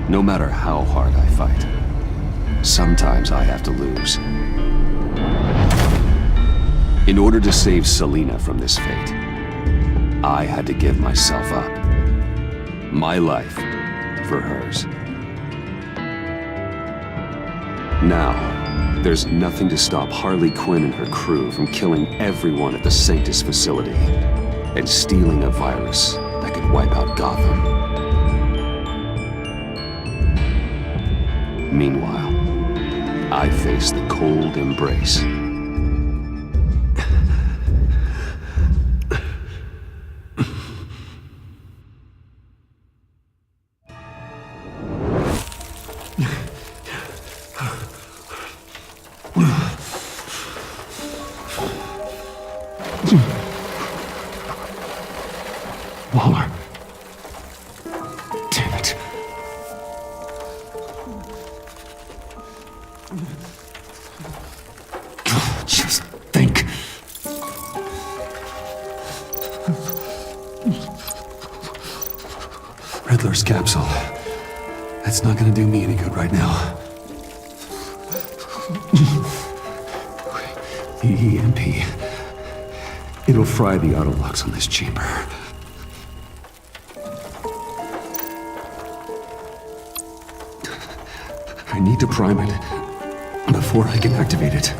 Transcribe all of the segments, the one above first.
No matter how hard I fight, sometimes I have to lose. In order to save Selina from this fate, I had to give myself up. My life for hers. Now, there's nothing to stop Harley Quinn and her crew from killing everyone at the Sanctus facility and stealing a virus that could wipe out Gotham. Meanwhile, I face the cold embrace. Waller. Damn it. Just think. Riddler's capsule. That's not gonna do me any good right now. The EMP. It'll fry the auto locks on this chamber. I need to prime it before I can activate it.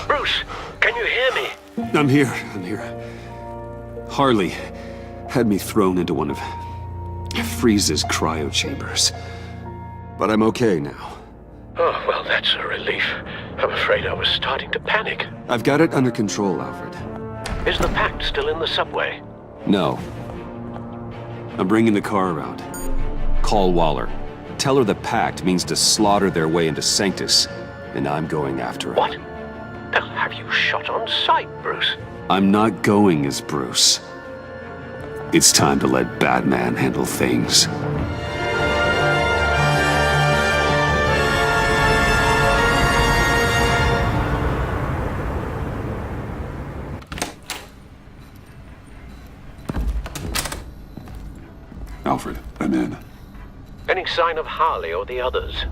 Bruce, can you hear me? I'm here. Harley had me thrown into one of Freeze's cryo chambers. But I'm okay now. Oh, well, that's a relief. I'm afraid I was starting to panic. I've got it under control, Alfred. Is the pact still in the subway? No. I'm bringing the car around. Call Waller. Tell her the pact means to slaughter their way into Sanctus, and I'm going after it. What? They'll have you shot on sight, Bruce. I'm not going as Bruce. It's time to let Batman handle things. Alfred, I'm in. Any sign of Harley or the others?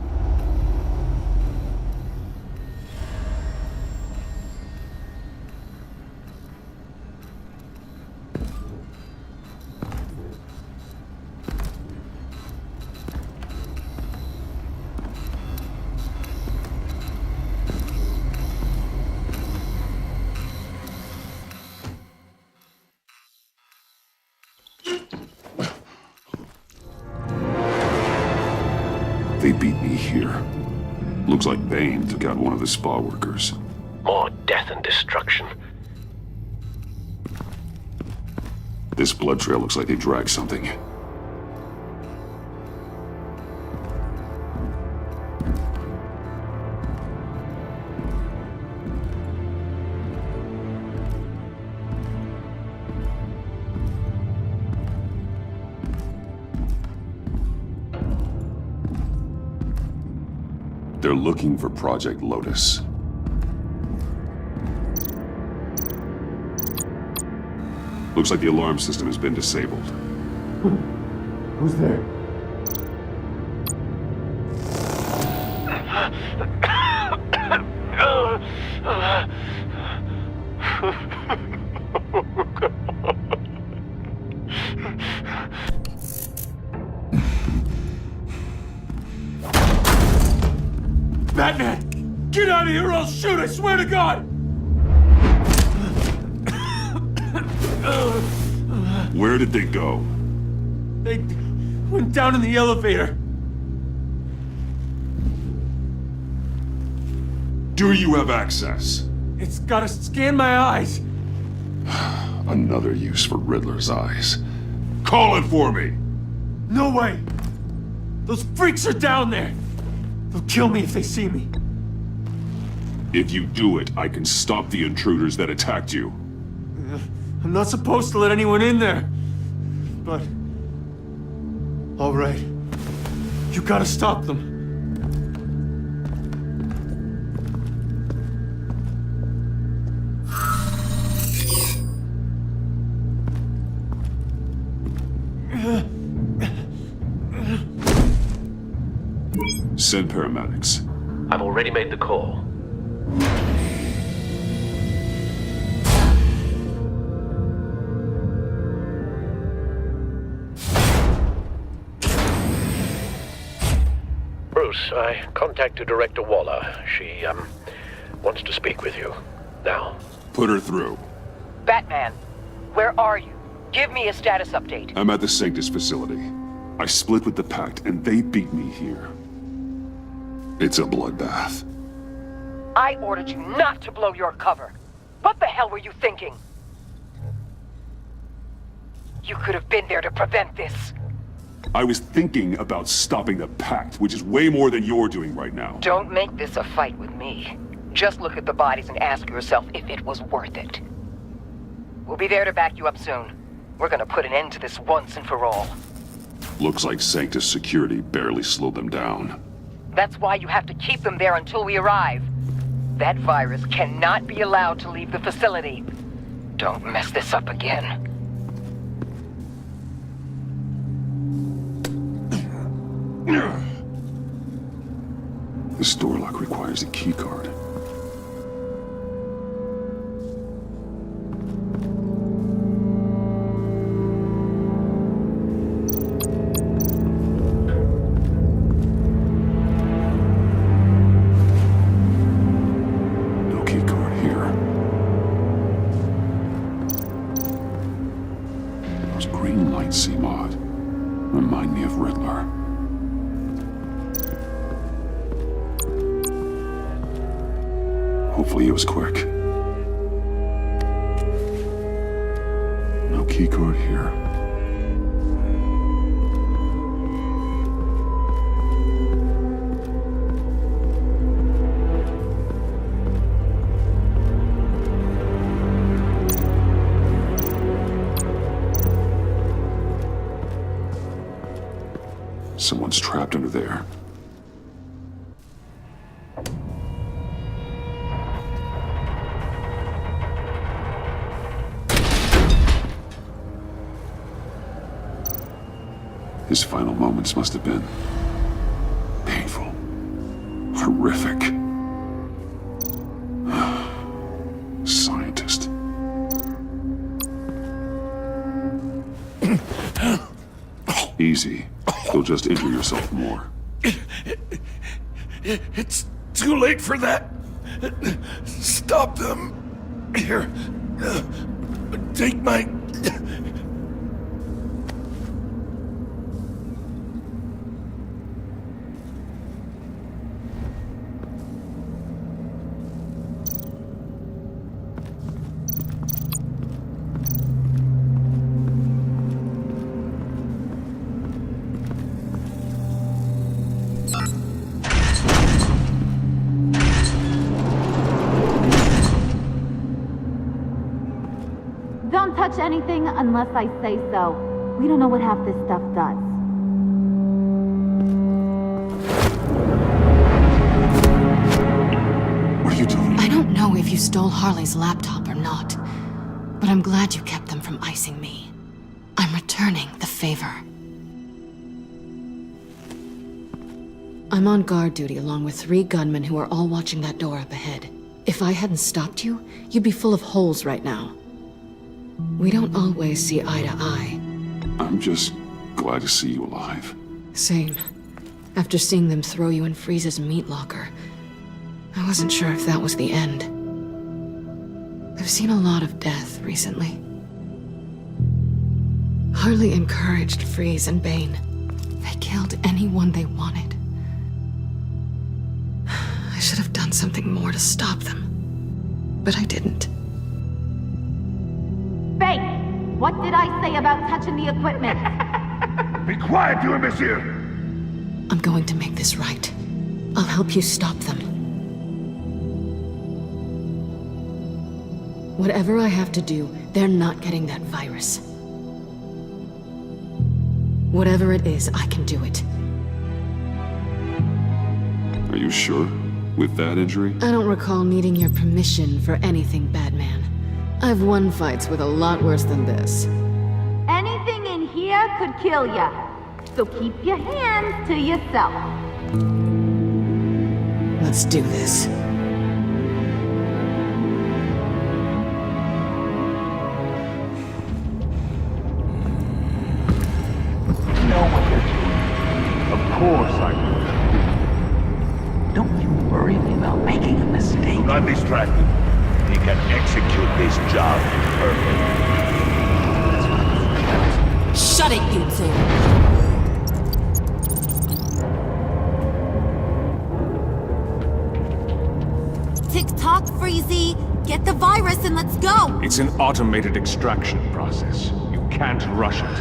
They beat me here. Looks like Bane took out one of the spa workers. More death and destruction. This blood trail looks like they dragged something. They're looking for Project Lotus. Looks like the alarm system has been disabled. Who's there? Batman! Get out of here or I'll shoot, I swear to God! Where did they go? They went down in the elevator. Do you have access? It's gotta scan my eyes. Another use for Riddler's eyes. Call it for me! No way! Those freaks are down there! They'll kill me if they see me. If you do it, I can stop the intruders that attacked you. I'm not supposed to let anyone in there. But... all right. You gotta stop them. Send paramedics. I've already made the call. Bruce, I contacted Director Waller. She, wants to speak with you. Now. Put her through. Batman, where are you? Give me a status update. I'm at the Sanctus facility. I split with the Pact, and they beat me here. It's a bloodbath. I ordered you not to blow your cover. What the hell were you thinking? You could have been there to prevent this. I was thinking about stopping the Pact, which is way more than you're doing right now. Don't make this a fight with me. Just look at the bodies and ask yourself if it was worth it. We'll be there to back you up soon. We're gonna put an end to this once and for all. Looks like Sanctus security barely slowed them down. That's why you have to keep them there until we arrive. That virus cannot be allowed to leave the facility. Don't mess this up again. This door lock requires a keycard. No keycard here. Those green lights seem odd. Remind me of Riddler. Hopefully it was quick. No keycard here. Someone's trapped under there. His final moments must have been painful, horrific. Scientist. Easy. You'll just injure yourself more. It's too late for that. Stop them. Here. Take my... Don't touch anything unless I say so. We don't know what half this stuff does. What are you doing? I don't know if you stole Harley's laptop or not, but I'm glad you kept them from icing me. I'm returning the favor. I'm on guard duty along with 3 gunmen who are all watching that door up ahead. If I hadn't stopped you, you'd be full of holes right now. We don't always see eye to eye. I'm just glad to see you alive. Same. After seeing them throw you in Freeze's meat locker, I wasn't sure if that was the end. I've seen a lot of death recently. Harley encouraged Freeze and Bane. They killed anyone they wanted. I should have done something more to stop them, but I didn't. Bane! What did I say about touching the equipment? Be quiet, you imbecile! I'm going to make this right. I'll help you stop them. Whatever I have to do, they're not getting that virus. Whatever it is, I can do it. Are you sure? With that injury? I don't recall needing your permission for anything, Batman. I've won fights with a lot worse than this. Anything in here could kill ya. So keep your hands to yourself. Let's do this. know what you're doing. Of course I will. Don't you worry me about making a mistake. Do not distract him. He can execute this job perfectly. Shut it, you two! Tick-tock, Freezy! Get the virus and let's go! It's an automated extraction process. You can't rush it.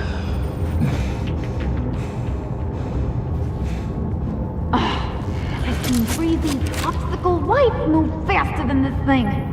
I've seen Freezy's popsicle wife move faster than this thing.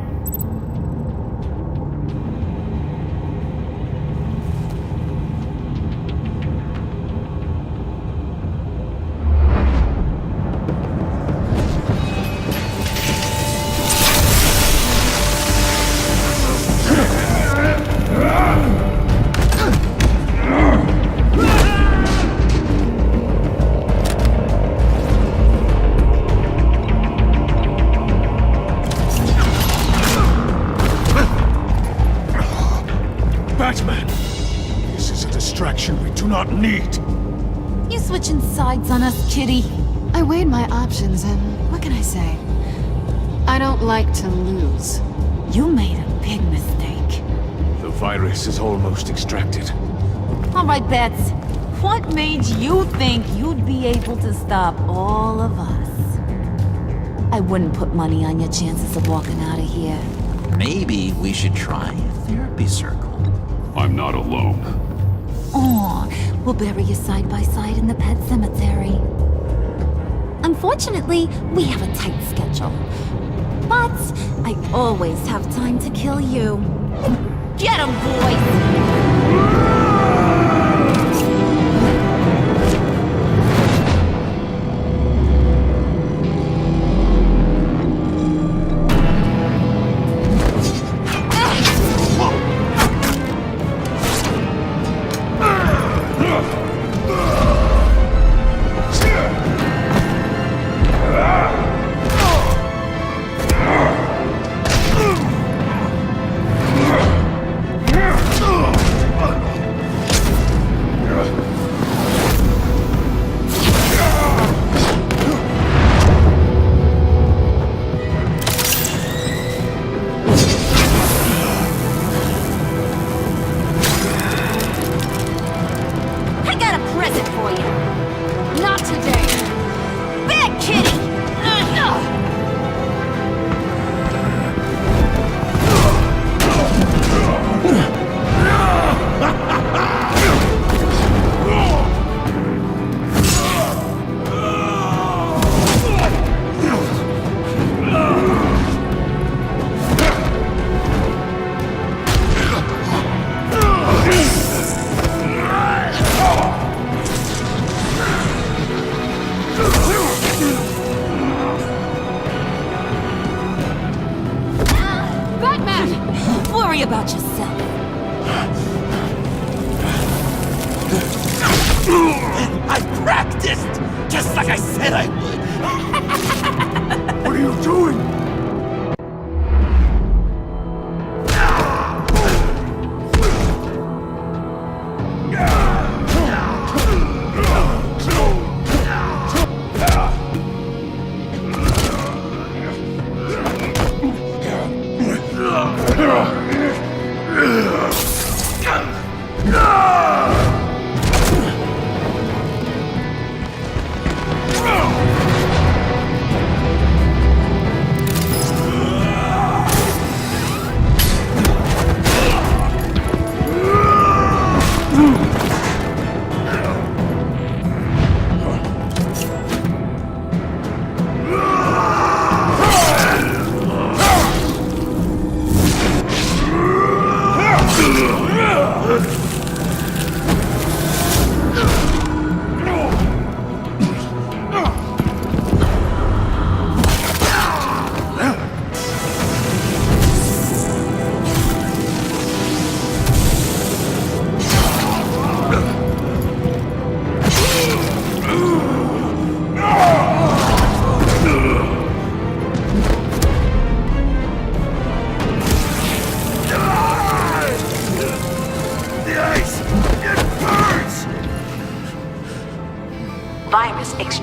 Batman! This is a distraction we do not need. You switching sides on us, kitty? I weighed my options and what can I say? I don't like to lose. You made a big mistake. The virus is almost extracted. All right, Bets. What made you think you'd be able to stop all of us? I wouldn't put money on your chances of walking out of here. Maybe we should try a therapy circle. I'm not alone. Aw, we'll bury you side by side in the pet cemetery. Unfortunately, we have a tight schedule. But I always have time to kill you. Get 'em, boys! I got a present for you. Not today. Bad kitty! Batman! Worry about yourself. I practiced! Just like I said I would! What are you doing?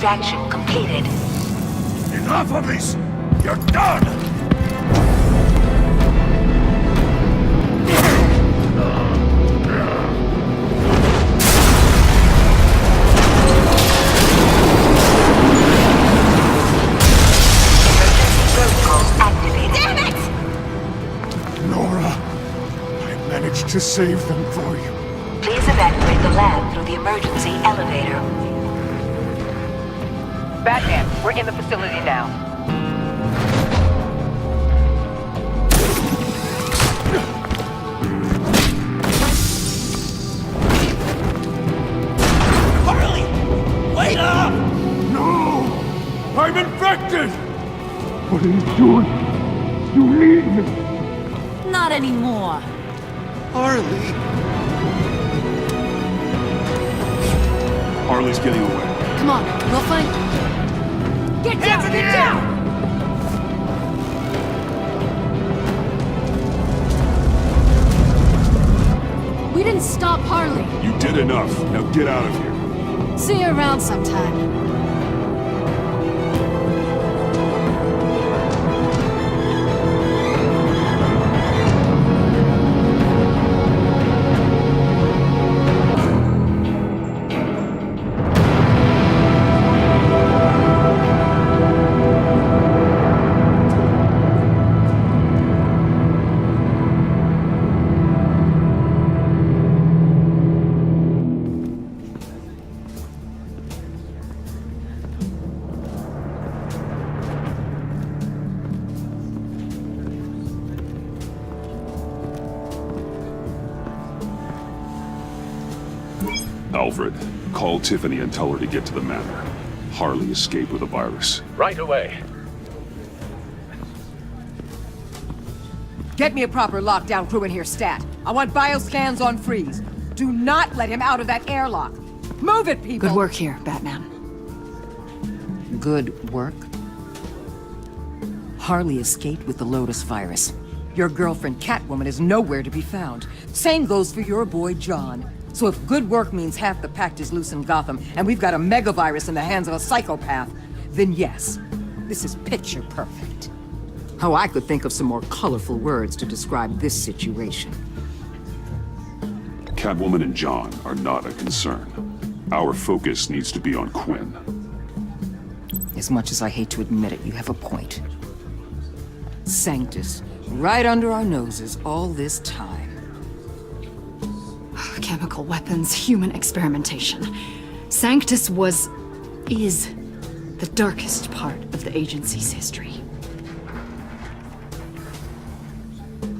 extraction completed. Enough of this! You're done! To save them for you. Please evacuate the lab through the emergency elevator. Batman, we're in the facility now. Harley! Wait up! No! I'm infected! What are you doing? You need me! Not anymore. Harley! Harley's getting away. Come on, we'll find... Get down! Get down! We didn't stop Harley. You did enough. Now get out of here. See you around sometime. Alfred, call Tiffany and tell her to get to the manor. Harley escaped with a virus. Right away. Get me a proper lockdown crew in here, Stat. I want bioscans on Freeze. Do not let him out of that airlock. Move it, people! Good work here, Batman. Good work? Harley escaped with the Lotus virus. Your girlfriend, Catwoman, is nowhere to be found. Same goes for your boy, John. So if good work means half the pact is loose in Gotham, and we've got a megavirus in the hands of a psychopath, then yes, this is picture perfect. Oh, I could think of some more colorful words to describe this situation. Catwoman and John are not a concern. Our focus needs to be on Quinn. As much as I hate to admit it, you have a point. Sanctus, right under our noses all this time. Chemical weapons, human experimentation. Sanctus is the darkest part of the agency's history.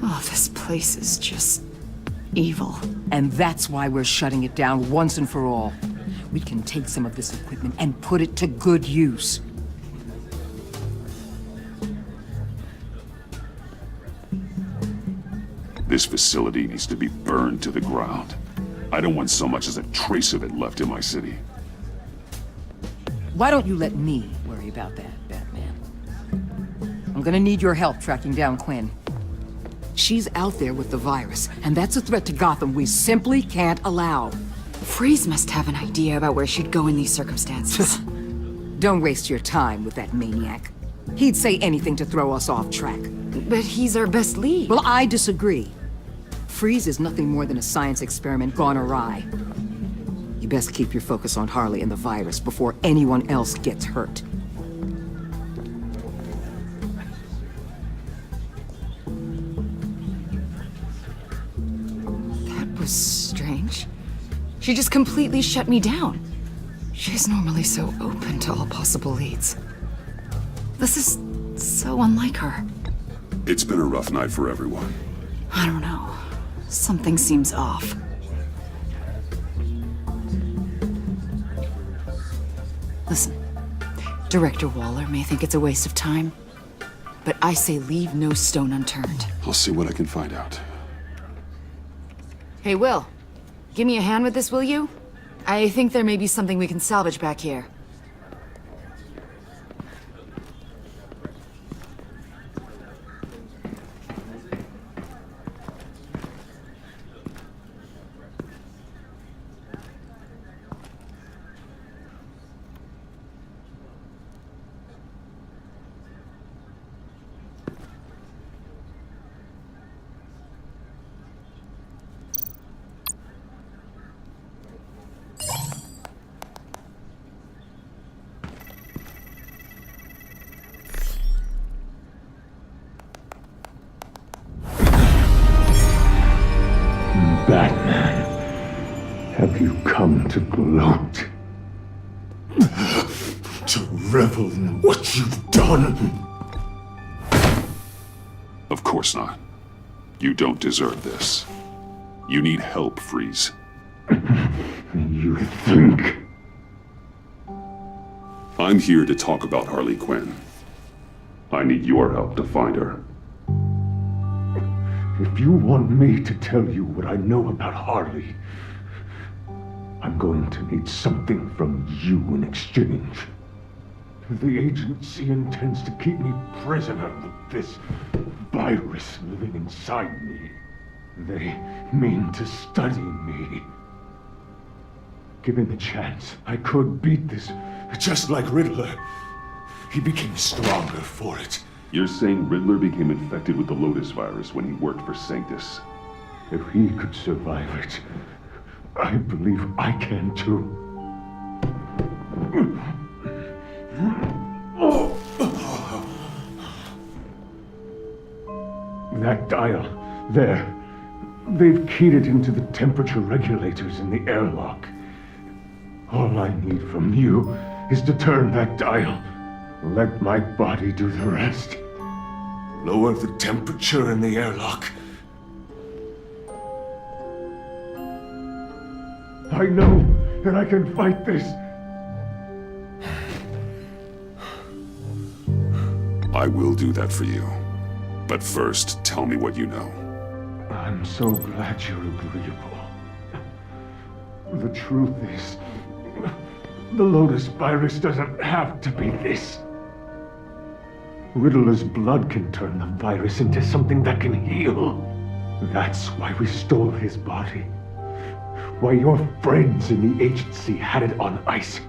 Oh, this place is just evil. And that's why we're shutting it down once and for all. We can take some of this equipment and put it to good use. This facility needs to be burned to the ground. I don't want so much as a trace of it left in my city. Why don't you let me worry about that, Batman? I'm gonna need your help tracking down Quinn. She's out there with the virus, and that's a threat to Gotham we simply can't allow. Freeze must have an idea about where she'd go in these circumstances. Don't waste your time with that maniac. He'd say anything to throw us off track. But he's our best lead. Well, I disagree. Freeze is nothing more than a science experiment gone awry. You best keep your focus on Harley and the virus before anyone else gets hurt. That was strange. She just completely shut me down. She's normally so open to all possible leads. This is so unlike her. It's been a rough night for everyone. I don't know. Something seems off. Listen, Director Waller may think it's a waste of time, but I say leave no stone unturned. I'll see what I can find out. Hey, Will. Give me a hand with this, will you? I think there may be something we can salvage back here. Batman, have you come to gloat? To revel in what you've done? Of course not. You don't deserve this. You need help, Freeze. You think? I'm here to talk about Harley Quinn. I need your help to find her. If you want me to tell you what I know about Harley, I'm going to need something from you in exchange. The agency intends to keep me prisoner with this virus living inside me. They mean to study me. Given the chance, I could beat this, just like Riddler. He became stronger for it. You're saying Riddler became infected with the Lotus virus when he worked for Sanctus? If he could survive it, I believe I can too. That dial, there. They've keyed it into the temperature regulators in the airlock. All I need from you is to turn that dial. Let my body do the rest. Lower the temperature in the airlock. I know that I can fight this. I will do that for you. But first, tell me what you know. I'm so glad you're agreeable. The truth is, the Lotus virus doesn't have to be this. Riddler's blood can turn the virus into something that can heal. That's why we stole his body. Why your friends in the agency had it on ice.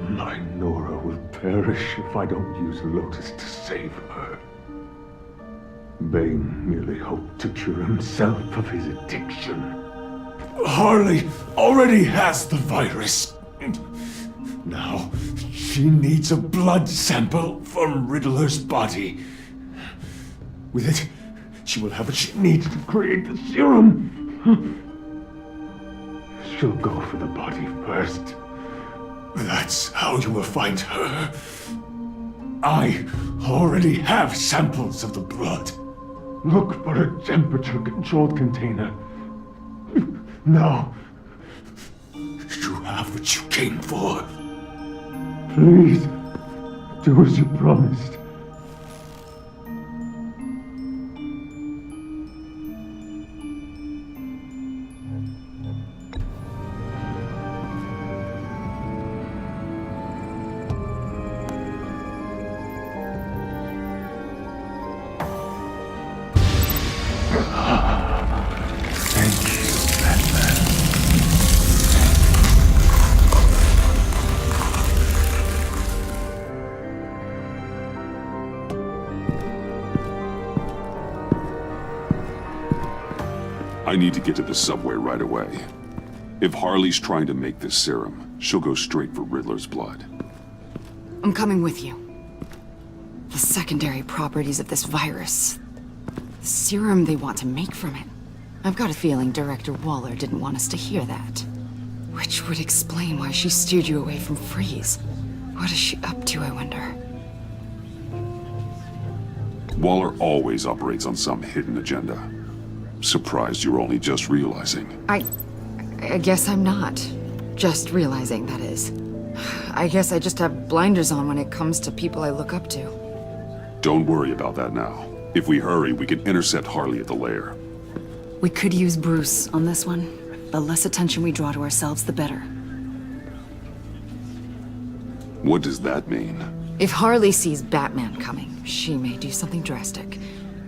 My Nora will perish if I don't use Lotus to save her. Bane merely hoped to cure himself of his addiction. Harley already has the virus. Now, she needs a blood sample from Riddler's body. With it, she will have what she needs to create the serum. She'll go for the body first. That's how you will find her. I already have samples of the blood. Look for a temperature-controlled container. Now, you have what you came for. Please, do as you promised. I need to get to the subway right away. If Harley's trying to make this serum, she'll go straight for Riddler's blood. I'm coming with you. The secondary properties of this virus. The serum they want to make from it. I've got a feeling Director Waller didn't want us to hear that. Which would explain why she steered you away from Freeze. What is she up to, I wonder? Waller always operates on some hidden agenda. Surprised you're only just realizing. I guess I'm not. Just realizing, that is. I guess I just have blinders on when it comes to people I look up to. Don't worry about that now. If we hurry, we can intercept Harley at the lair. We could use Bruce on this one. The less attention we draw to ourselves, the better. What does that mean? If Harley sees Batman coming, she may do something drastic.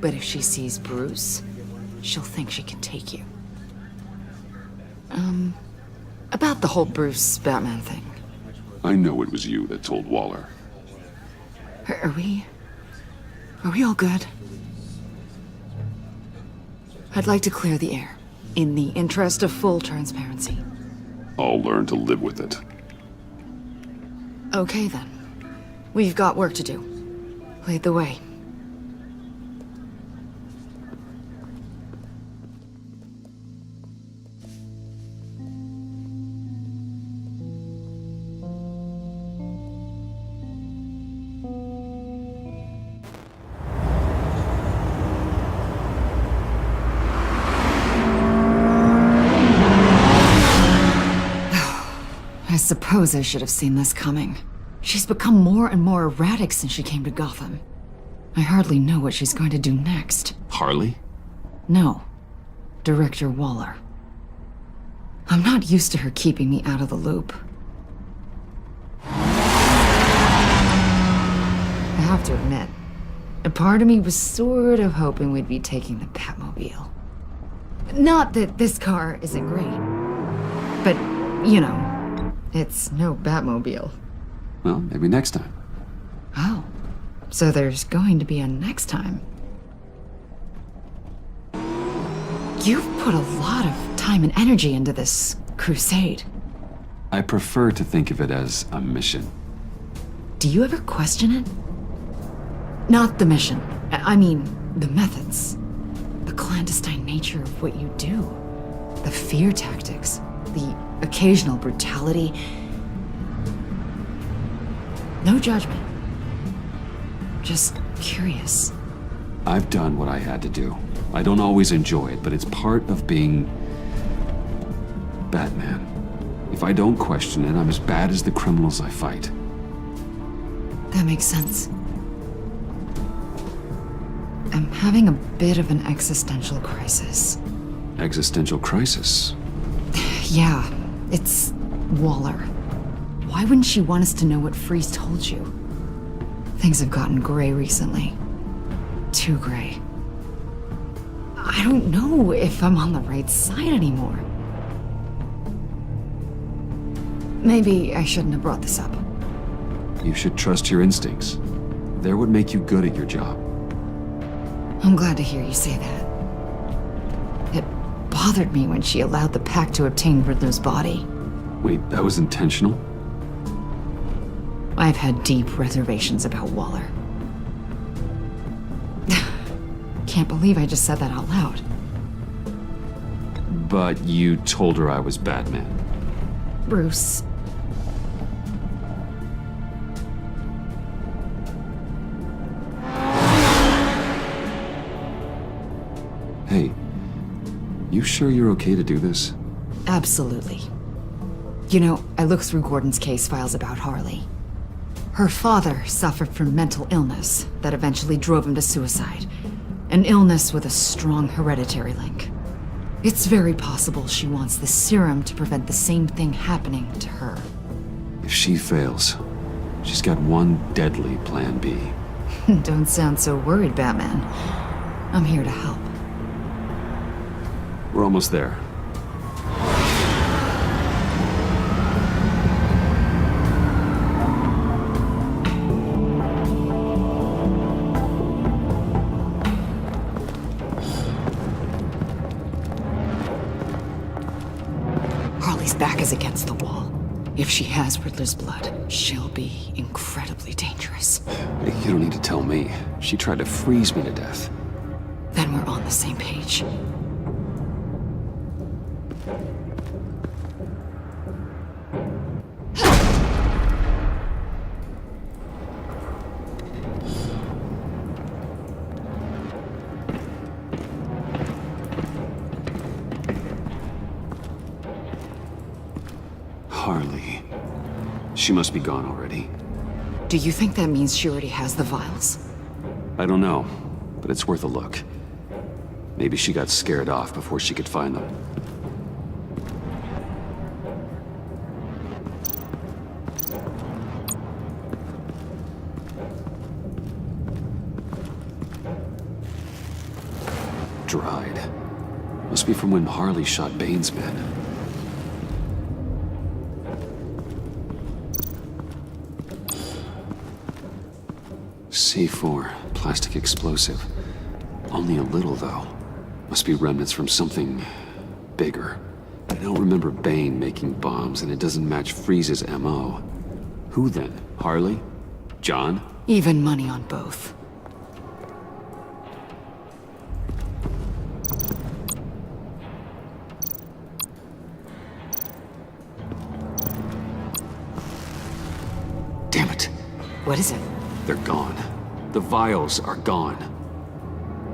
But if she sees Bruce, she'll think she can take you. About the whole Bruce-Batman thing. I know it was you that told Waller. Are we all good? I'd like to clear the air, in the interest of full transparency. I'll learn to live with it. Okay then. We've got work to do. Lead the way. suppose I should have seen this coming. She's become more and more erratic since she came to Gotham. I hardly know what she's going to do next. Harley? No. Director Waller. I'm not used to her keeping me out of the loop. I have to admit, a part of me was sort of hoping we'd be taking the Batmobile. Not that this car isn't great, but, you know, it's no Batmobile. Well, maybe next time. Oh, so there's going to be a next time. You've put a lot of time and energy into this crusade. I prefer to think of it as a mission. Do you ever question it? Not the mission. I mean, the methods. The clandestine nature of what you do. The fear tactics. The occasional brutality. No judgment. Just curious. I've done what I had to do. I don't always enjoy it, but it's part of being Batman. If I don't question it, I'm as bad as the criminals I fight. That makes sense. I'm having a bit of an existential crisis. Existential crisis? Yeah, it's Waller. Why wouldn't she want us to know what Freeze told you? Things have gotten gray recently. Too gray. I don't know if I'm on the right side anymore. Maybe I shouldn't have brought this up. You should trust your instincts. They're what make you good at your job. I'm glad to hear you say that. It bothered me when she allowed the pack to obtain Riddler's body. Wait, that was intentional? I've had deep reservations about Waller. Can't believe I just said that out loud. But you told her I was Batman. Bruce. Hey, you sure you're okay to do this? Absolutely. You know, I looked through Gordon's case files about Harley. Her father suffered from mental illness that eventually drove him to suicide. An illness with a strong hereditary link. It's very possible she wants the serum to prevent the same thing happening to her. If she fails, she's got one deadly plan B. Don't sound so worried, Batman. I'm here to help. We're almost there. Harley's back is against the wall. If she has Riddler's blood, she'll be incredibly dangerous. You don't need to tell me. She tried to freeze me to death. Then we're on the same page. Harley. She must be gone already. Do you think that means she already has the vials? I don't know, but it's worth a look. Maybe she got scared off before she could find them. Dried. Must be from when Harley shot Bane's men. C4, plastic explosive. Only a little, though. Must be remnants from something bigger. I don't remember Bane making bombs, and it doesn't match Freeze's MO. Who then? Harley? John? Even money on both. Damn it. What is it? They're gone. The vials are gone.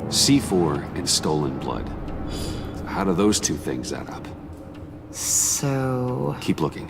C4 and stolen blood. How do those two things add up? So... Keep looking.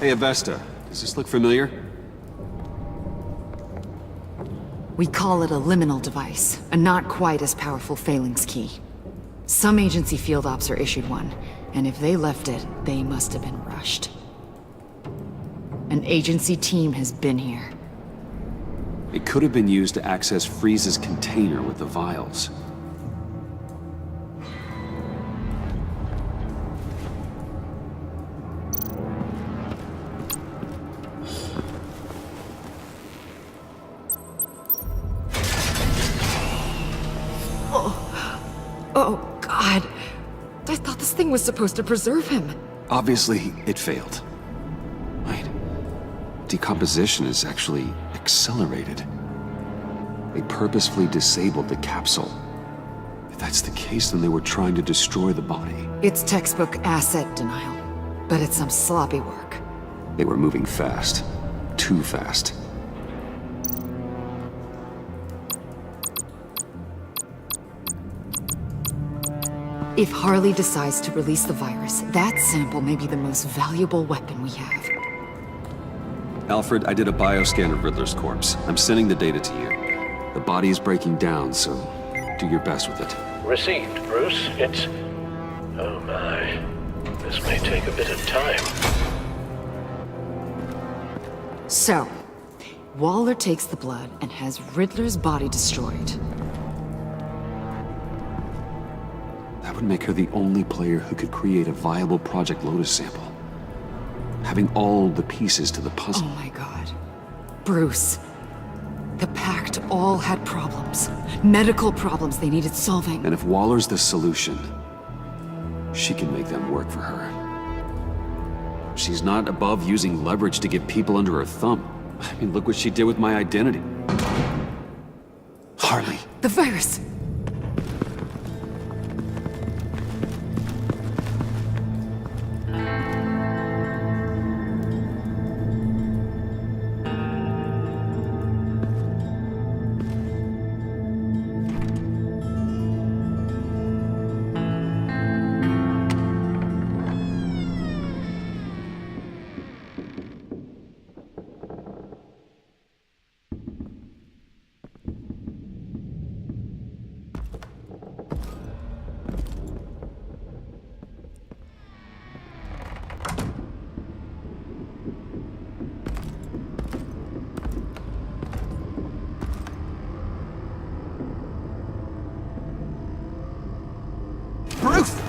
Hey, Avesta. Does this look familiar? We call it a liminal device, a not quite as powerful phalanx key. Some agency field ops are issued one, and if they left it, they must have been rushed. An agency team has been here. It could have been used to access Freeze's container with the vials. Oh, God. I thought this thing was supposed to preserve him. Obviously, it failed. Wait. Decomposition is actually accelerated. They purposefully disabled the capsule. If that's the case, then they were trying to destroy the body. It's textbook asset denial, but it's some sloppy work. They were moving fast. Too fast. If Harley decides to release the virus, that sample may be the most valuable weapon we have. Alfred, I did a bioscan of Riddler's corpse. I'm sending the data to you. The body is breaking down, so do your best with it. Received, Bruce. It's... Oh my. This may take a bit of time. So, Waller takes the blood and has Riddler's body destroyed. That would make her the only player who could create a viable Project Lotus sample. Having all the pieces to the puzzle. Oh my God. Bruce. The Pact all had problems. Medical problems they needed solving. And if Waller's the solution, she can make them work for her. She's not above using leverage to get people under her thumb. I mean, look what she did with my identity. Harley. The virus! Bruce!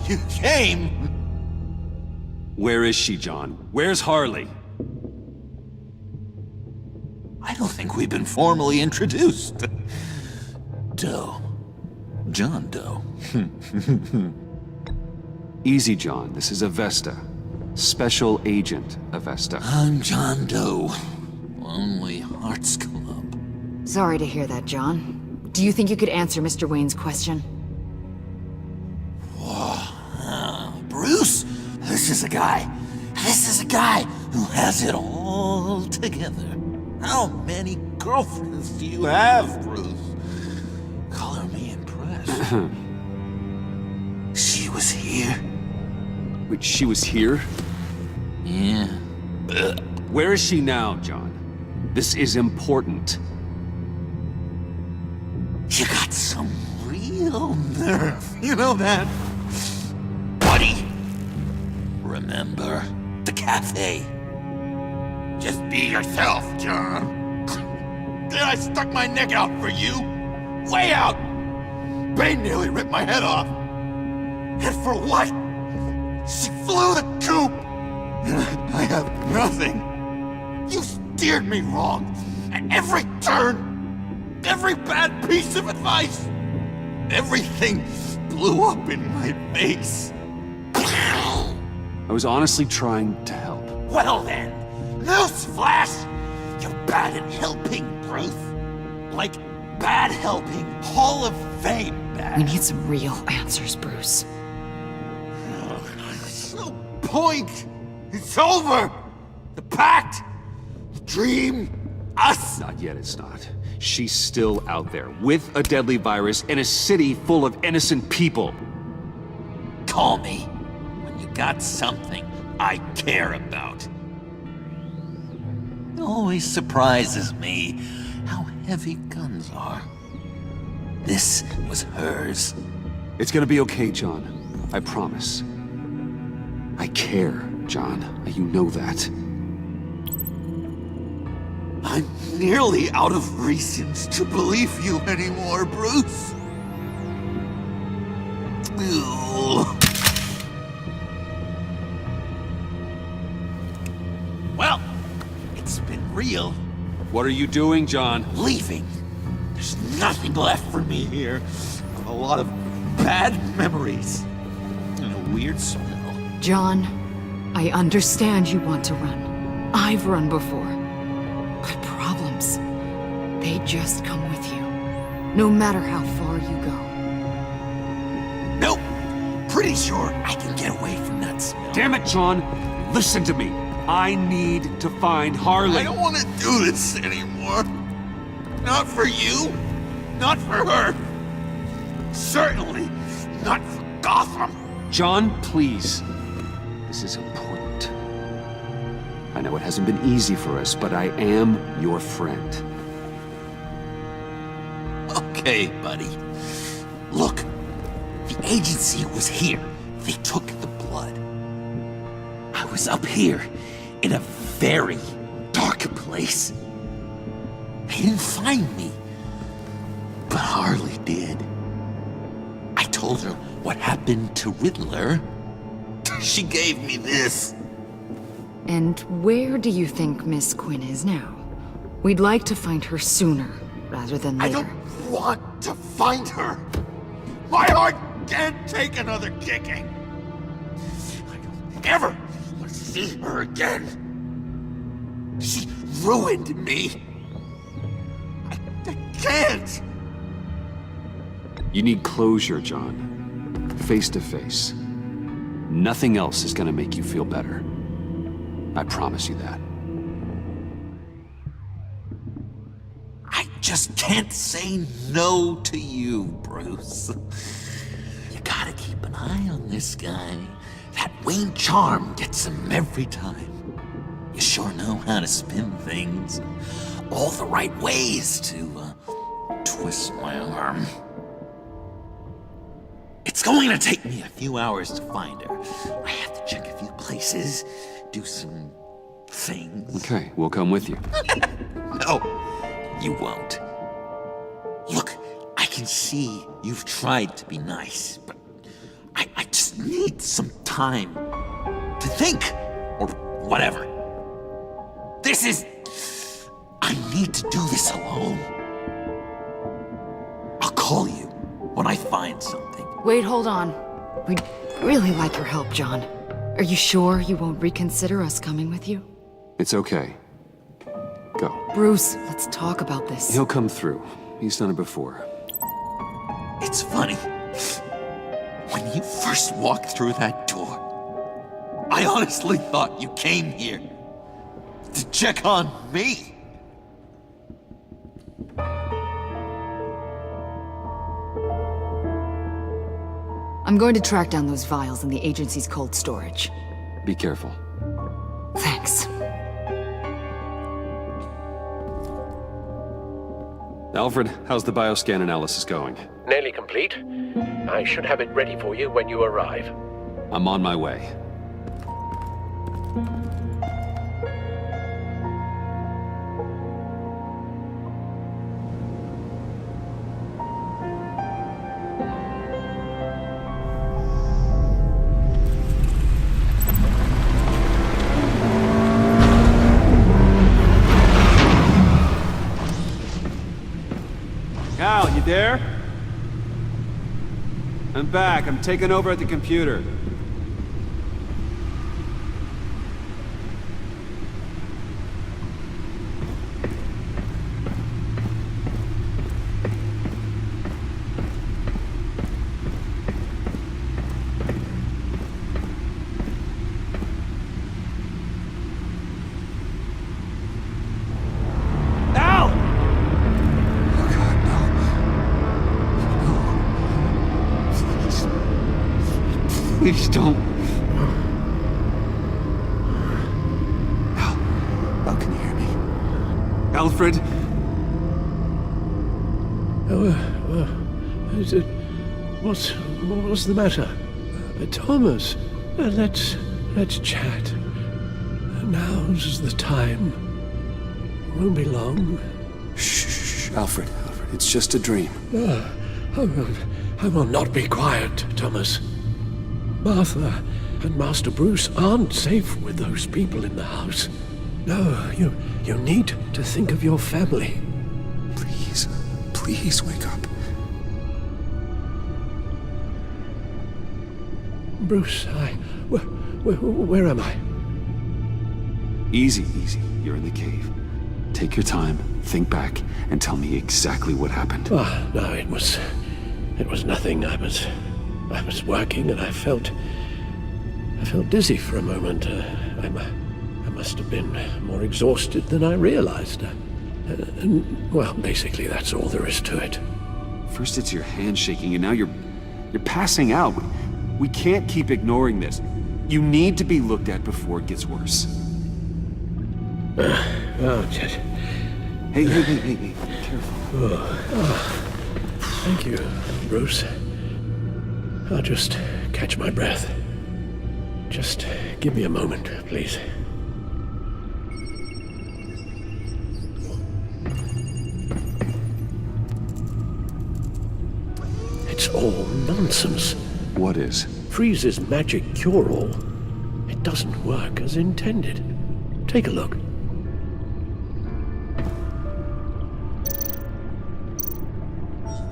You came! Where is she, John? Where's Harley? I don't think we've been formally introduced. Doe. John Doe. Easy, John. This is Avesta. Special Agent Avesta. I'm John Doe. Lonely Hearts Club. Sorry to hear that, John. Do you think you could answer Mr. Wayne's question? Bruce, this is a guy who has it all together. How many girlfriends do you have, Bruce? Color me impressed. She was here. Wait, she was here? Yeah. Where is she now, John? This is important. You got some real nerve, you know that? Buddy! Remember the cafe? Just be yourself, John. Then I stuck my neck out for you. Way out! Bane nearly ripped my head off. And for what? She flew the coop! And I have nothing. You steered me wrong. At every turn. Every bad piece of advice. Everything blew up in my face. I was honestly trying to help. Well then, newsflash! You're bad at helping, Bruce. Like bad helping, Hall of Fame bad. We need some real answers, Bruce. No point! It's over! The Pact! The Dream! Us! Not yet, it's not. She's still out there, with a deadly virus in a city full of innocent people. Call me when you got something I care about. It always surprises me how heavy guns are. This was hers. It's gonna be okay, John. I promise. I care, John. You know that. I'm nearly out of reasons to believe you anymore, Bruce. Ugh. Well, it's been real. What are you doing, John? Leaving. There's nothing left for me here. A lot of bad memories. And a weird smell. John, I understand you want to run. I've run before. But problems, they just come with you. No matter how far you go. Nope. Pretty sure I can get away from that smell. Damn it, John! Listen to me. I need to find Harley. I don't want to do this anymore. Not for you. Not for her. Certainly not for Gotham. John, please. This is important. I know it hasn't been easy for us, but I am your friend. Okay, buddy. Look, the agency was here. They took the blood. I was up here in a very dark place. They didn't find me. But Harley did. I told her what happened to Riddler. She gave me this. And where do you think Miss Quinn is now? We'd like to find her sooner, rather than later. I don't want to find her. My heart can't take another kicking. I don't ever want to see her again. She ruined me. I can't. You need closure, John. Face to face. Nothing else is gonna make you feel better. I promise you that. I just can't say no to you, Bruce. You gotta keep an eye on this guy. That Wayne charm gets him every time. You sure know how to spin things. All the right ways to twist my arm. It's going to take me a few hours to find her. I have to check a few places, do some things. Okay, we'll come with you. No, you won't. Look, I can see you've tried to be nice, but I just need some time to think, or whatever. I need to do this alone. I'll call you when I find something. Wait, hold on. We'd really like your help, John. Are you sure you won't reconsider us coming with you? It's okay. Go. Bruce, let's talk about this. He'll come through. He's done it before. It's funny. When you first walked through that door, I honestly thought you came here to check on me. I'm going to track down those vials in the agency's cold storage. Be careful. Thanks. Alfred, how's the bioscan analysis going? Nearly complete. I should have it ready for you when you arrive. I'm on my way. Cal, you there? I'm back. I'm taking over at the computer. Please don't. Alfred? Is it... What's the matter? Thomas, let's chat. Now's the time. Won't be long. Shh, Alfred. It's just a dream. I will not be quiet, Thomas. Martha and Master Bruce aren't safe with those people in the house. No, you need to think of your family. Please wake up. Bruce, where am I? Easy. You're in the cave. Take your time, think back, and tell me exactly what happened. No, it was nothing. I was working and I felt dizzy for a moment. I must have been more exhausted than I realized. Well, basically that's all there is to it. First it's your hand shaking, and now you're passing out. We can't keep ignoring this. You need to be looked at before it gets worse. Hey, careful. Thank you, Bruce. I'll just catch my breath. Just give me a moment, please. It's all nonsense. What is? Freeze's magic cure-all. It doesn't work as intended. Take a look.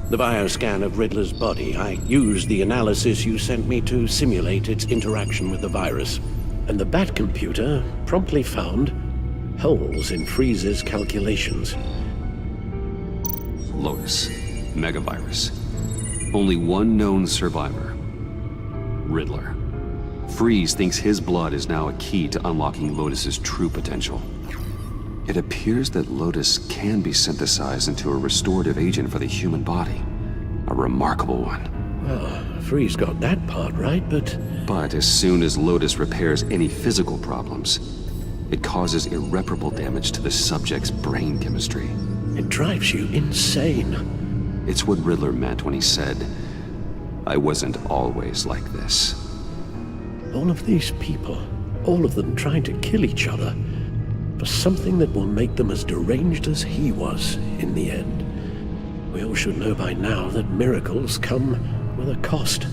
The bioscan of Riddler's body. I used the analysis you sent me to simulate its interaction with the virus. And the Bat computer promptly found holes in Freeze's calculations. Lotus. Megavirus. Only one known survivor. Riddler. Freeze thinks his blood is now a key to unlocking Lotus's true potential. It appears that Lotus can be synthesized into a restorative agent for the human body. A remarkable one. Well, Freeze got that part right, But as soon as Lotus repairs any physical problems, it causes irreparable damage to the subject's brain chemistry. It drives you insane. It's what Riddler meant when he said, "I wasn't always like this." All of these people, all of them trying to kill each other, for something that will make them as deranged as he was in the end. We all should know by now that miracles come with a cost.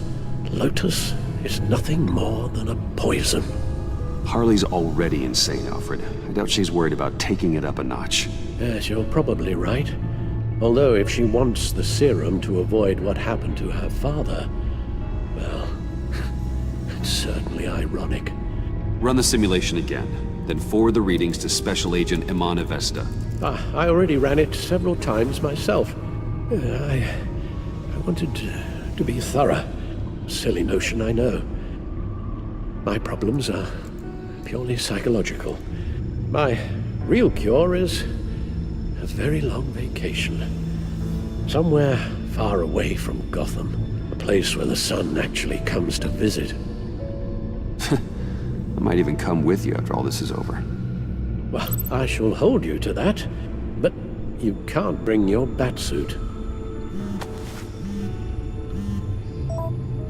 Lotus is nothing more than a poison. Harley's already insane, Alfred. I doubt she's worried about taking it up a notch. Yes, you're probably right. Although if she wants the serum to avoid what happened to her father, well, it's certainly ironic. Run the simulation again, then forward the readings to Special Agent Iman Avesta. I already ran it several times myself. I wanted to be thorough. Silly notion, I know. My problems are purely psychological. My real cure is a very long vacation. Somewhere far away from Gotham. A place where the sun actually comes to visit. I might even come with you after all this is over. Well, I shall hold you to that. But you can't bring your batsuit.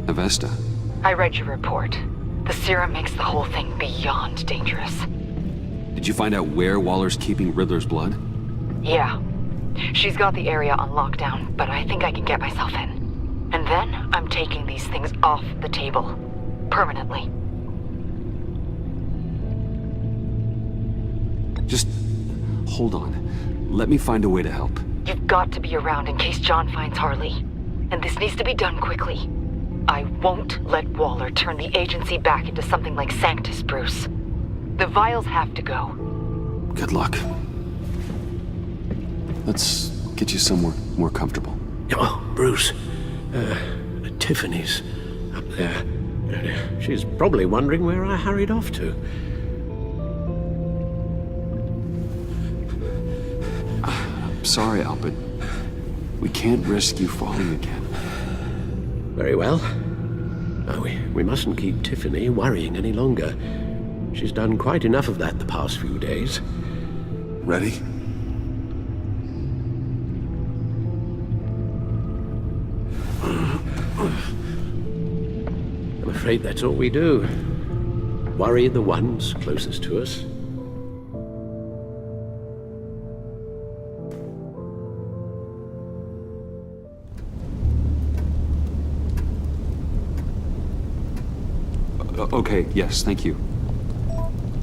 Avesta. I read your report. The serum makes the whole thing beyond dangerous. Did you find out where Waller's keeping Riddler's blood? Yeah. She's got the area on lockdown, but I think I can get myself in. And then I'm taking these things off the table. Permanently. Just hold on. Let me find a way to help. You've got to be around in case John finds Harley. And this needs to be done quickly. I won't let Waller turn the agency back into something like Sanctus, Bruce. The vials have to go. Good luck. Let's get you somewhere more comfortable. Oh, Bruce. Tiffany's up there. She's probably wondering where I hurried off to. I'm sorry, Albert. We can't risk you falling again. Very well. No, we mustn't keep Tiffany worrying any longer. She's done quite enough of that the past few days. Ready? I'm afraid that's all we do. Worry the ones closest to us. Okay, yes, thank you.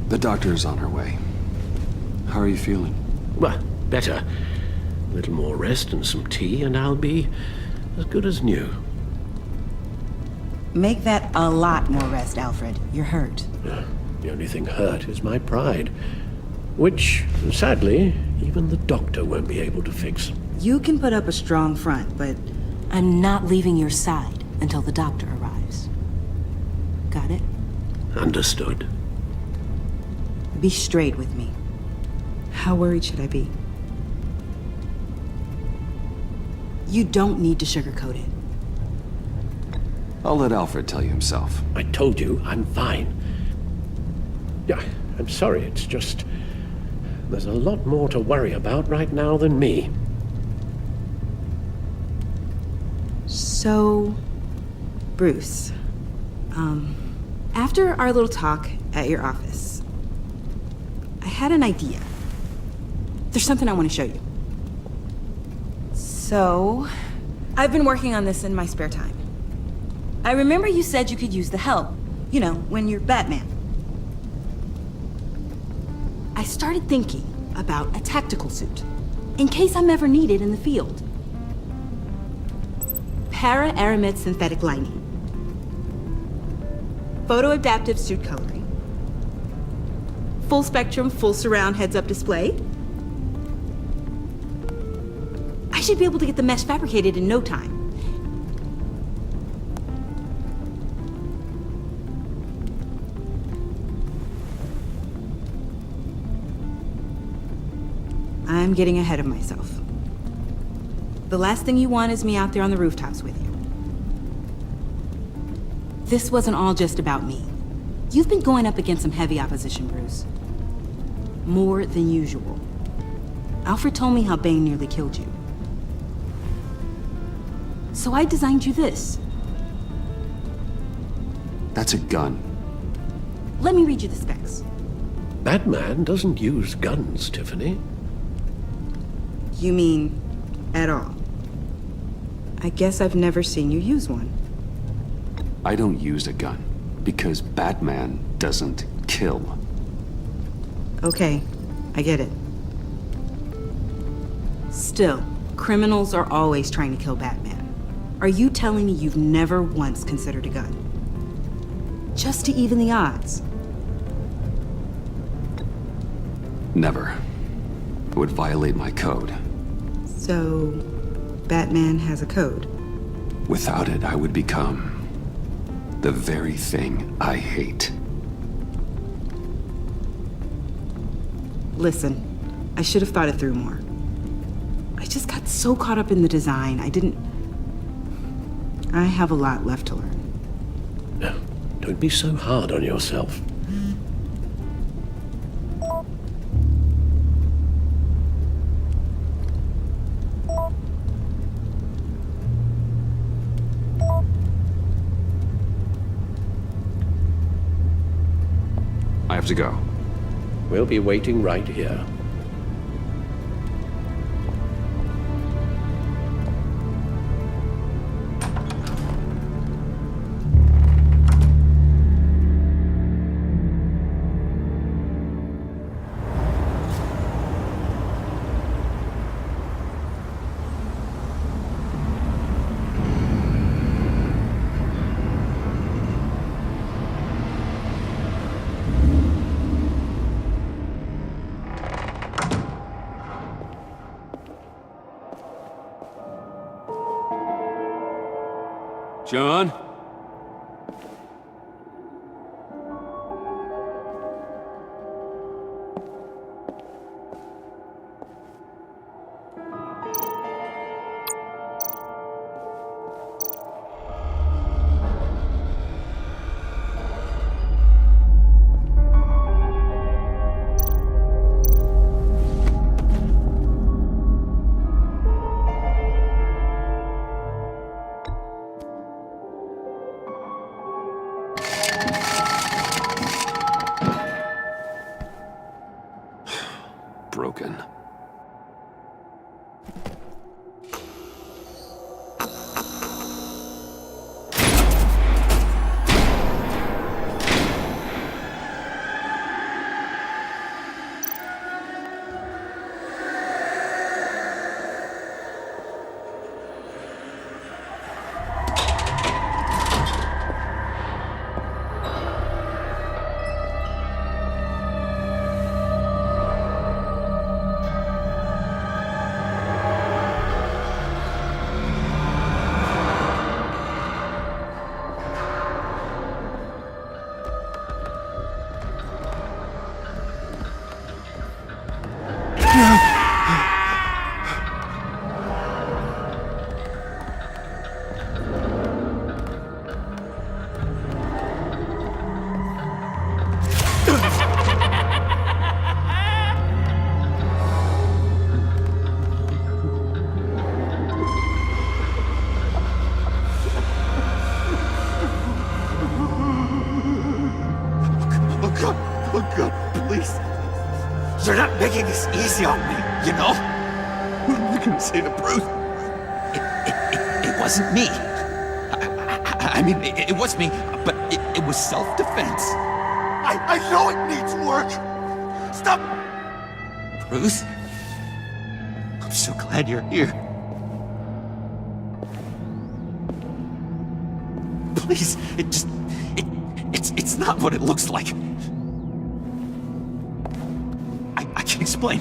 The doctor's on her way. How are you feeling? Well, better. A little more rest and some tea, and I'll be as good as new. Make that a lot more rest, Alfred. You're hurt. The only thing hurt is my pride, which, sadly, even the doctor won't be able to fix. You can put up a strong front, but I'm not leaving your side until the doctor arrives. Got it? Understood. Be straight with me. How worried should I be? You don't need to sugarcoat it. I'll let Alfred tell you himself. I told you, I'm fine. Yeah, I'm sorry, it's just... there's a lot more to worry about right now than me. So, Bruce, after our little talk at your office, I had an idea. There's something I want to show you. So, I've been working on this in my spare time. I remember you said you could use the help, you know, when you're Batman. I started thinking about a tactical suit, in case I'm ever needed in the field. Para-aramid synthetic lining. Photo-adaptive suit coloring. Full spectrum, full surround heads-up display. I should be able to get the mesh fabricated in no time. I'm getting ahead of myself. The last thing you want is me out there on the rooftops with you. This wasn't all just about me. You've been going up against some heavy opposition, Bruce. More than usual. Alfred told me how Bane nearly killed you. So I designed you this. That's a gun. Let me read you the specs. Batman doesn't use guns, Tiffany. You mean, at all? I guess I've never seen you use one. I don't use a gun, because Batman doesn't kill. Okay, I get it. Still, criminals are always trying to kill Batman. Are you telling me you've never once considered a gun? Just to even the odds? Never. It would violate my code. So, Batman has a code? Without it, I would become the very thing I hate. Listen, I should have thought it through more. I just got so caught up in the design, I have a lot left to learn. No, don't be so hard on yourself. I have to go. We'll be waiting right here. John? broken. Oh God, please. You're not making this easy on me, you know? What am I gonna say to Bruce? It wasn't me. I mean, it was me, but it was self-defense. I know it needs work. Stop! Bruce? I'm so glad you're here. Please, it's not what it looks like. I can explain.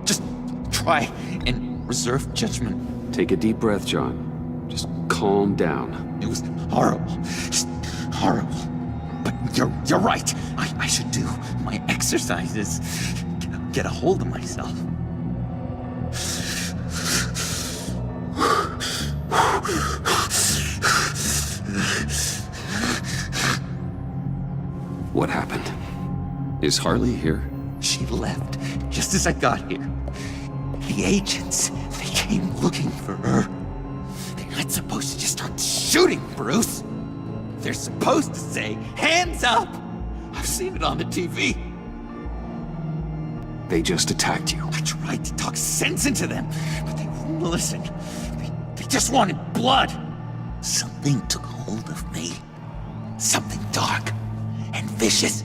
Just try and reserve judgment. Take a deep breath, John. Just calm down. It was horrible. Just horrible. But you're right. I should do my exercises. Get a hold of myself. What happened? Is Harley here? She left just as I got here. The agents, they came looking for her. They're not supposed to just start shooting, Bruce. They're supposed to say, hands up! I've seen it on the TV. They just attacked you. I tried to talk sense into them, but they wouldn't listen. They just wanted blood. Something took hold of me. Something dark and vicious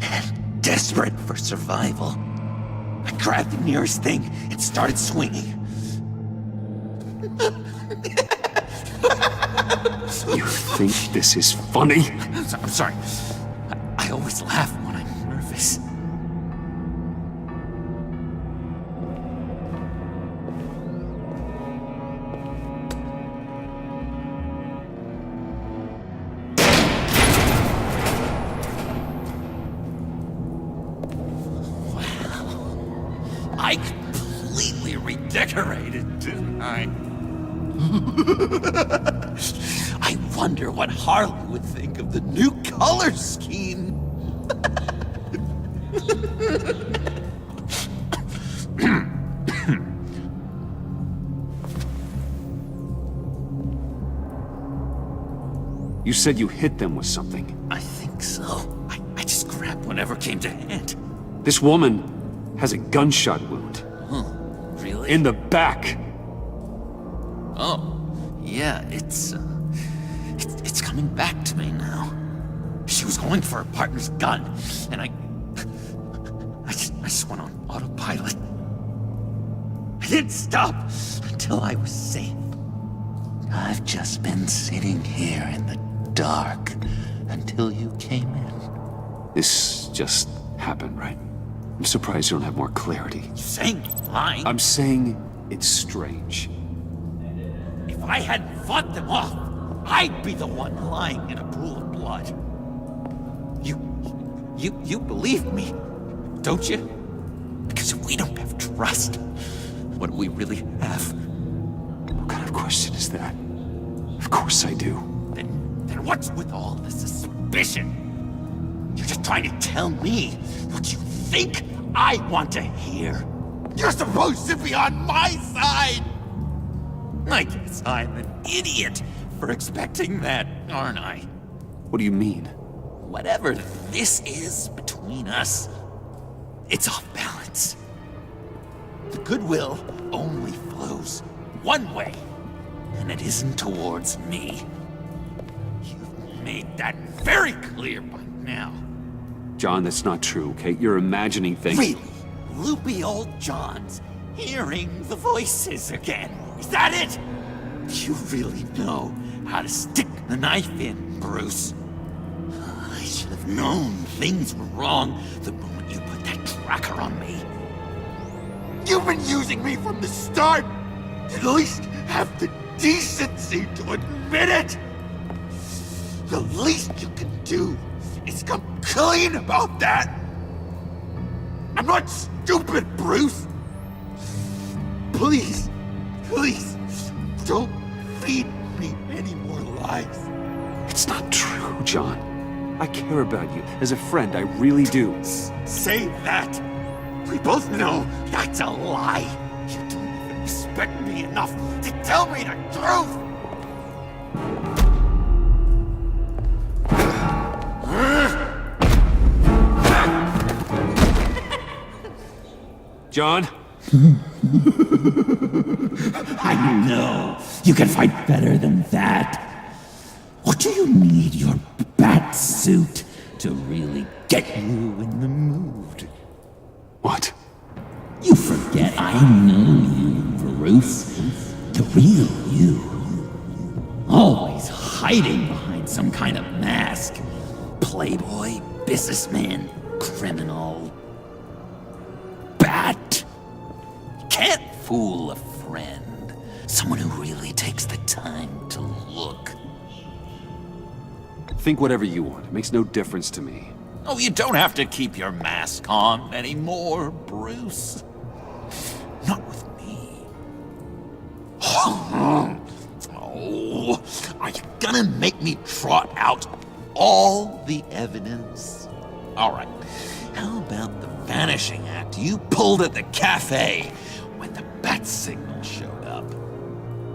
and desperate for survival. I grabbed the nearest thing and started swinging. You think this is funny? I'm sorry. I always laugh when I'm nervous. I completely redecorated, didn't I? I wonder what Harley would think of the new color scheme. You said you hit them with something. I think so. I just grabbed whatever came to hand. This woman has a gunshot wound. Huh, really? In the back. Oh, yeah, it's coming back to me now. She was going for her partner's gun, and I just went on autopilot. I didn't stop until I was safe. I've just been sitting here in the dark until you came in. This just happened, right? I'm surprised you don't have more clarity. You saying lying? I'm saying it's strange. If I hadn't fought them off, I'd be the one lying in a pool of blood. You believe me, don't you? Because if we don't have trust, what do we really have? What kind of question is that? Of course I do. Then what's with all the suspicion? You're just trying to tell me what you think I want to hear. You're supposed to be on my side! I guess I'm an idiot for expecting that, aren't I? What do you mean? Whatever this is between us, it's off balance. goodwill only flows one way, and it isn't towards me. You've made that very clear by now. John, that's not true, okay? You're imagining things. Really? Loopy old John's hearing the voices again. Is that it? You really know how to stick the knife in, Bruce. I should have known things were wrong the moment you put that tracker on me. You've been using me from the start! At least have the decency to admit it! The least you can do is come clean about that! I'm not stupid, Bruce! Please, please, don't feed me any more lies. It's not true, John. I care about you. As a friend, I really do. Say that! We both know that's a lie! You don't even respect me enough to tell me the truth! John? I know you can fight better than that. Or do you need your bat suit to really get you in the mood? What? You forget I know you, Bruce. The real you. Always hiding behind some kind of mask. Playboy, businessman, criminal. Bat. Can't fool a friend. Someone who really takes the time to look. Think whatever you want. It makes no difference to me. Oh, you don't have to keep your mask on anymore, Bruce. Not with me. Oh, are you gonna make me trot out all the evidence? All right, how about the vanishing act you pulled at the cafe when the bat signal showed up?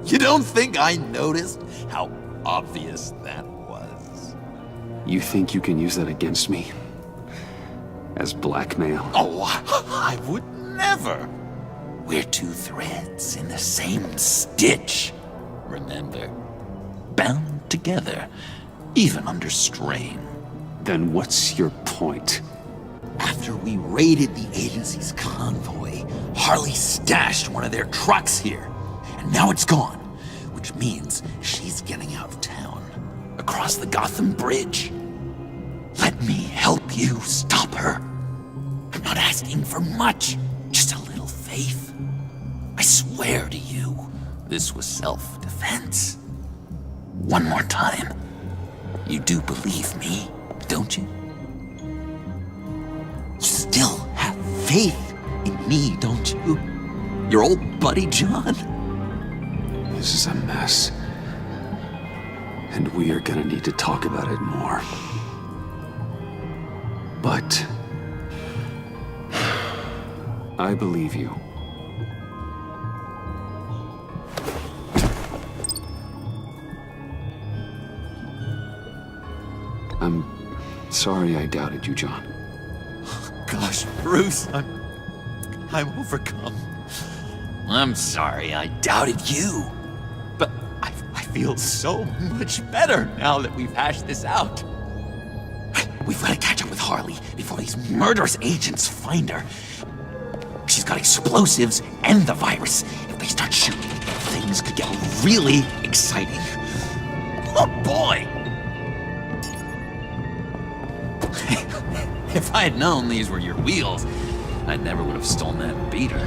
You don't think I noticed how obvious that was? You think you can use that against me? As blackmail? Oh, I would never. We're two threads in the same stitch. Remember? Bound together, even under strain. Then what's your point? After we raided the agency's convoy, Harley stashed one of their trucks here. And now it's gone, which means she's getting out of town. Across the Gotham Bridge. Let me help you stop her. I'm not asking for much, just a little faith. I swear to you, this was self-defense. One more time. You do believe me, don't you? You still have faith in me, don't you? Your old buddy John? This is a mess. And we are gonna need to talk about it more. But I believe you. I'm sorry I doubted you, John. Gosh, Bruce, I'm overcome. I'm sorry I doubted you. But I feel so much better now that we've hashed this out. We've got to catch up with Harley before these murderous agents find her. She's got explosives and the virus. If they start shooting, things could get really exciting. Oh boy! If I had known these were your wheels, I never would have stolen that beater.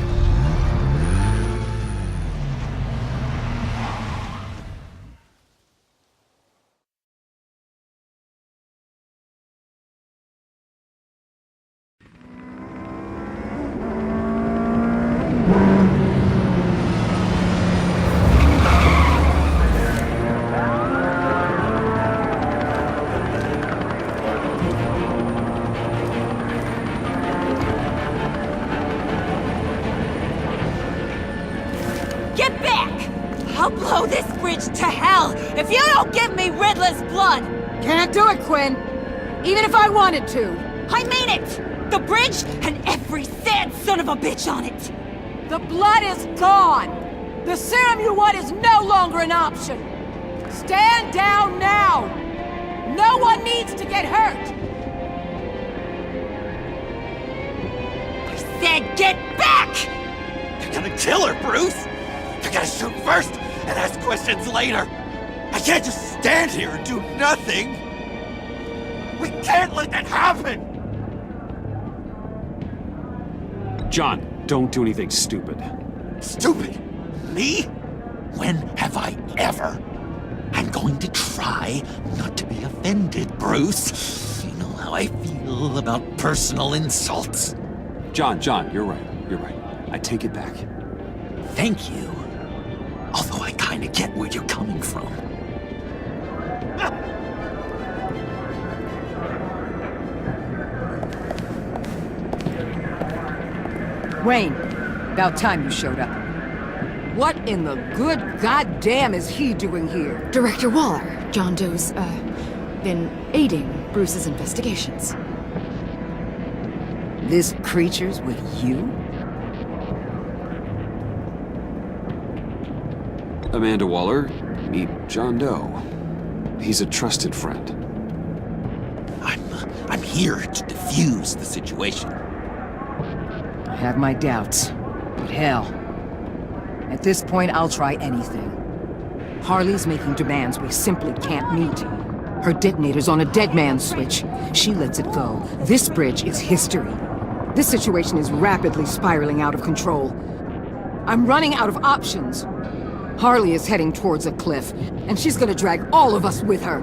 Get back! I'll blow this bridge to hell if you don't give me Riddler's blood! Can't do it, Quinn. Even if I wanted to. I mean it! The bridge and every sad son of a bitch on it! The blood is gone! The serum you want is no longer an option! Stand down now! No one needs to get hurt! I said get back! You're gonna kill her, Bruce! You're gonna shoot first and ask questions later! I can't just stand here and do nothing! We can't let that happen! John, don't do anything stupid. Stupid? Me? When have I ever? I'm going to try not to be offended, Bruce. You know how I feel about personal insults. John, you're right. You're right. I take it back. Thank you. Although I kinda get where you're coming from. Wayne, about time you showed up. What in the good goddamn is he doing here? Director Waller, John Doe's, been aiding Bruce's investigations. This creature's with you? Amanda Waller, meet John Doe. He's a trusted friend. I'm here to defuse the situation. I have my doubts, but hell. At this point, I'll try anything. Harley's making demands we simply can't meet. Her detonator's on a dead man's switch. She lets it go. This bridge is history. This situation is rapidly spiraling out of control. I'm running out of options. Harley is heading towards a cliff, and she's gonna drag all of us with her.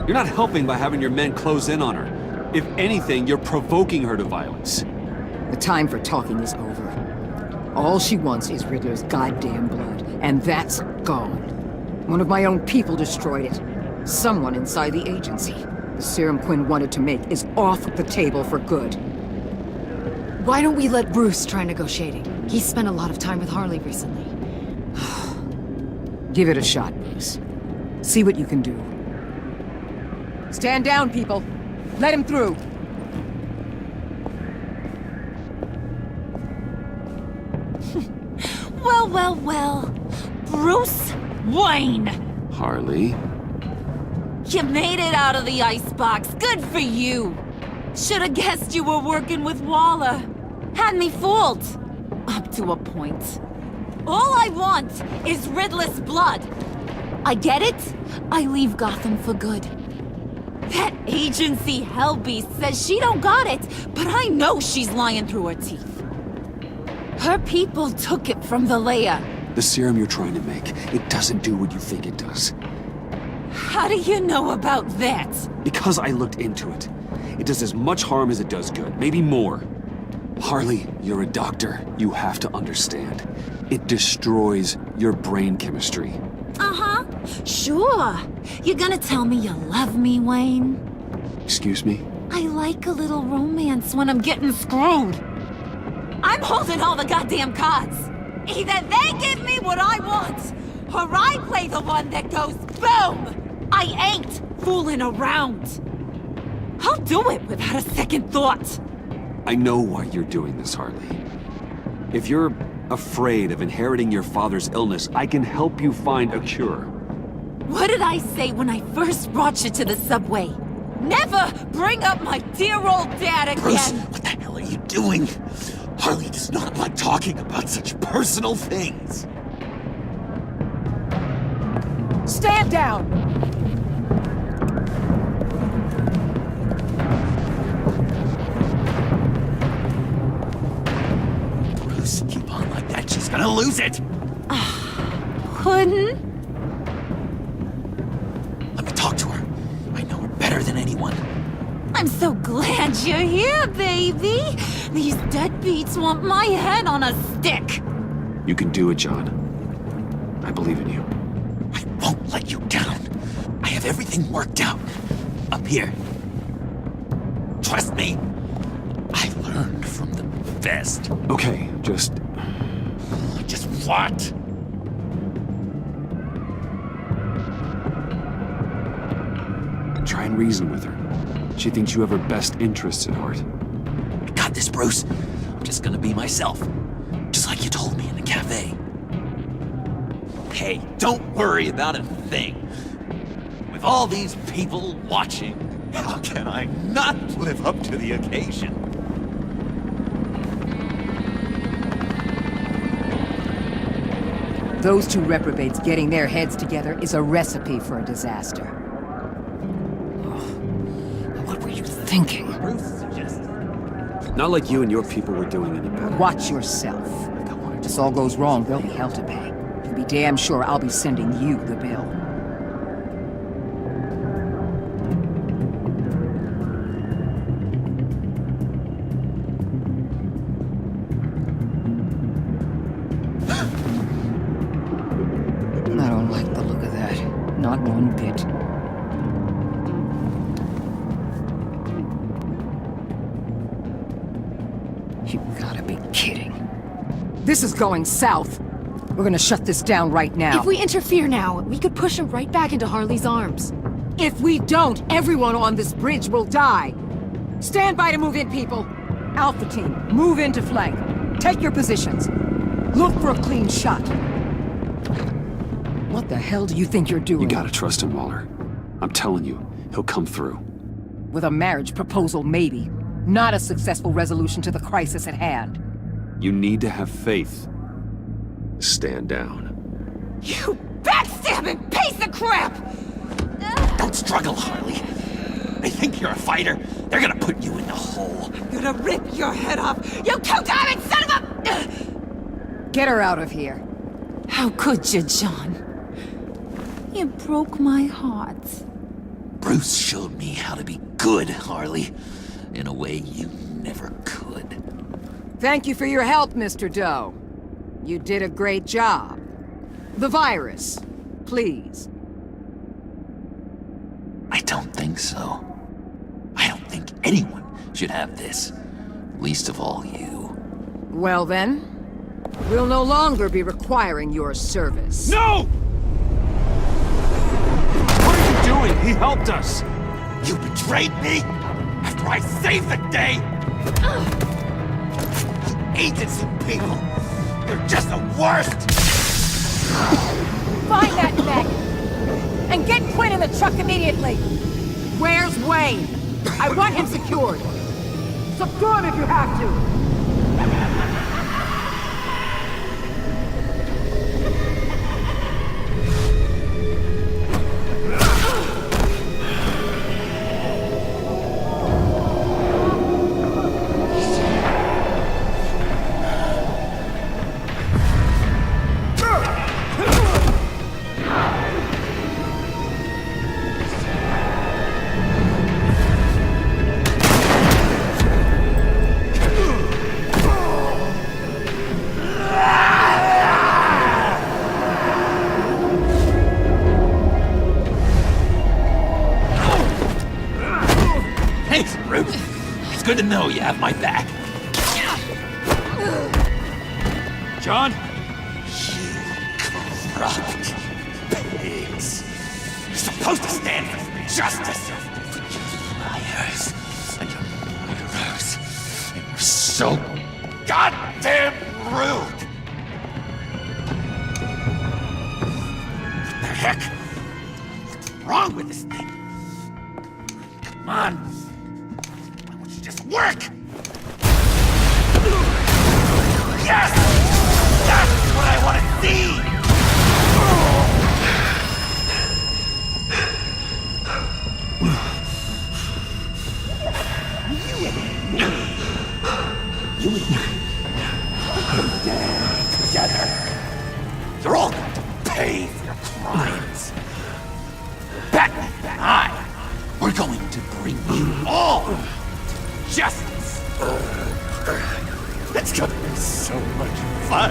You're not helping by having your men close in on her. If anything, you're provoking her to violence. The time for talking is over. All she wants is Riddler's goddamn blood, and that's gone. One of my own people destroyed it. Someone inside the agency. The serum Quinn wanted to make is off the table for good. Why don't we let Bruce try negotiating? He's spent a lot of time with Harley recently. Give it a shot, Bruce. See what you can do. Stand down, people. Let him through. Well. Bruce Wayne! Harley? You made it out of the icebox. Good for you. Should have guessed you were working with Waller. Had me fooled. Up to a point. All I want is Riddler's blood. I get it. I leave Gotham for good. That agency hellbeast says she don't got it, but I know she's lying through her teeth. Her people took it from the lair. The serum you're trying to make, it doesn't do what you think it does. How do you know about that? Because I looked into it. It does as much harm as it does good, maybe more. Harley, you're a doctor. You have to understand. It destroys your brain chemistry. Uh-huh. Sure. You're gonna tell me you love me, Wayne? Excuse me? I like a little romance when I'm getting screwed. I'm holding all the goddamn cards. Either they give me what I want, or I play the one that goes boom! I ain't fooling around. I'll do it without a second thought. I know why you're doing this, Harley. If you're afraid of inheriting your father's illness, I can help you find a cure. What did I say when I first brought you to the subway? Never bring up my dear old dad again! Bruce, what the hell are you doing? Harley does not like talking about such personal things. Stand down! Bruce, keep on like that, she's gonna lose it! Couldn't? Let me talk to her. I know her better than anyone. I'm so glad you're here, baby! These deadbeats want my head on a stick! You can do it, John. I believe in you. I won't let you down. I have everything worked out. Up here. Trust me. I learned from the best. Okay, just what? try and reason with her. She thinks you have her best interests at heart. I got this, Bruce. I'm just gonna be myself. Just like you told me in the cafe. Hey, don't worry about a thing. With all these people watching, how can I not live up to the occasion? Those two reprobates getting their heads together is a recipe for a disaster. Oh, what were you thinking? Not like you and your people were doing any better. Watch yourself. If this all goes wrong, there'll be hell to pay. You can be damn sure I'll be sending you the bill. I don't like the look of that. Not one bit. You gotta be kidding. This is going south. We're gonna shut this down right now. If we interfere now, we could push him right back into Harley's arms. If we don't, everyone on this bridge will die. Stand by to move in, people. Alpha team, move into flank. Take your positions. Look for a clean shot. What the hell do you think you're doing? You gotta trust him, Waller. I'm telling you, he'll come through. With a marriage proposal, maybe. Not a successful resolution to the crisis at hand. You need to have faith. Stand down. You backstabbing piece of crap! Don't struggle, Harley. They think you're a fighter. They're gonna put you in the hole. I'm gonna rip your head off, you two-diamond son of a... Get her out of here. How could you, John? You broke my heart. Bruce showed me how to be good, Harley. In a way you never could. Thank you for your help, Mr. Doe. You did a great job. The virus, please. I don't think so. I don't think anyone should have this. Least of all you. Well then, we'll no longer be requiring your service. No! What are you doing? He helped us! You betrayed me? After I saved the day? You agency people! You're just the worst! Find that mech! And get Quinn in the truck immediately! Where's Wayne? I want him secured! Subdue him if you have to! Thanks, Bruce. It's good to know you have my back. John? You corrupt pigs. You're supposed to stand for justice. But you're liars. And you're murderers. And you're so goddamn rude. What the heck? What's wrong with this thing? Come on. Why don't you just work? Yes! That's what I want to see! You and me. Stand together. You're all going to pay for your crimes. Batman and I, we're going to bring you all to justice. That's gonna be so much fun.